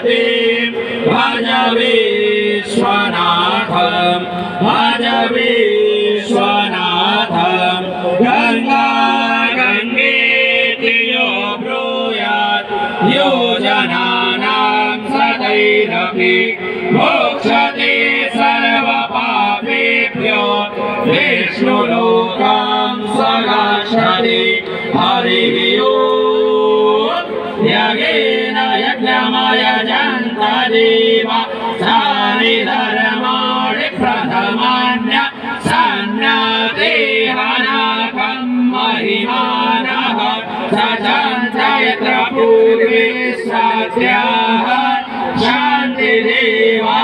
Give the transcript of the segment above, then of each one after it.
भज विश्वनाथं भज विश्वनाथं गंगा गंगेति यो ब्रूयात् यो जनानां सदैरपि मोक्षते सर्वपापेभ्यो विष्णुलोकां सगच्छति हरिः ओम् यज्ञेन यज्ञमयजन्त देवा तानि धर्माणि प्रथमान्य सन्नदेहनाकं महिमानः सजन्त यत्र पूर्वे सत्याः शान्तिदेवाः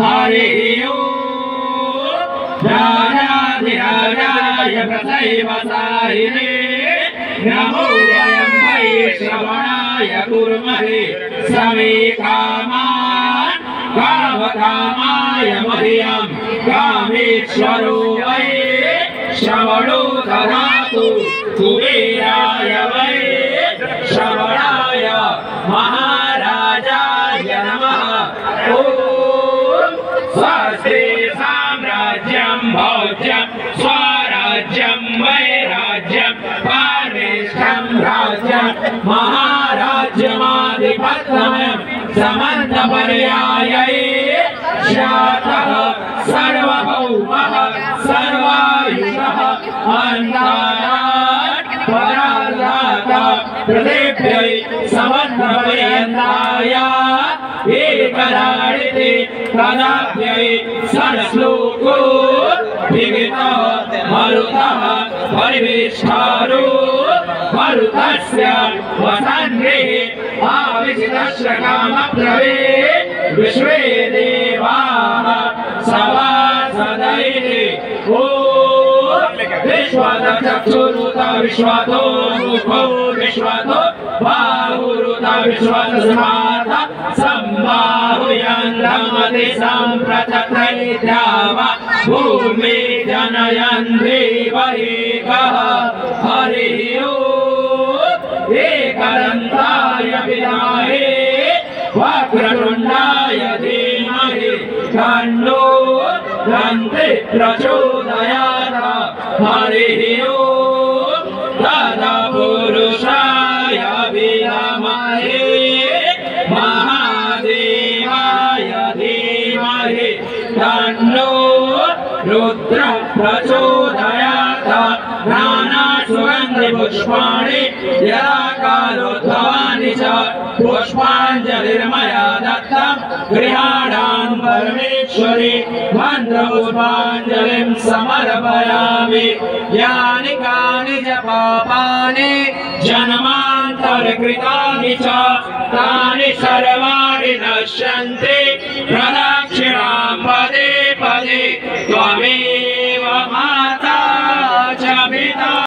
हरिः ओम् राजाधिराजाय प्रसैव साहिने नमो वयं वै श्रवणाय कुर्महे समे कामान् कामकामाय मह्यं कामेश्वरो वै श्रवणो ददातु कुबेराय वै श्रवणाय महाराजाय नमः ॐ स्वस्ति साम्राज्यं भोज्यं स्वराज्यं वैराज्यं पारिष्ठं राज्यं महाराज्यमाधिपत्यं समन्तपर्यायै शातः सर्वभौमः सर्वायुषः अन्तारात् परार्धात् पृथिव्यै समन्तपर्यन्ताय एकराडिते तदाभ्यै षड्श्लोको विहितः मरुतः परिवेष्टारो मरुतस्य वसन्गृहे आविशितस्य कामप्रवे विश्वे देवाः सभासदैः ॐ विश्वतचक्षुरुत विश्वतो मुखो विश्वतो बाहुरुत विश्वतस्मात् सम्बाहुयन्त्रमति सम्प्रचक्रैद्यावा भूमि जनयन् देवैकः हरिः ओम् एकदन्ताय विद्महे वक्रतुण्डाय धीमहि तन्नो दन्ति प्रचोदयात् हरिः ओम् तत्पुरुषाय विद्महे महादेवाय धीमहि तन्नो रुद्रः प्रचोदयात् नानासुगन्धिपुष्पाणि यदा कालोद्भवानि च पुष्पाञ्जलिर्मया दत्तं गृहाणां परमेश्वरि मन्त्रपुष्पाञ्जलिं समर्पयामि यानि कानि च पापानि जन्मान्तरकृतानि च तानि सर्वाणि नश्यन्ति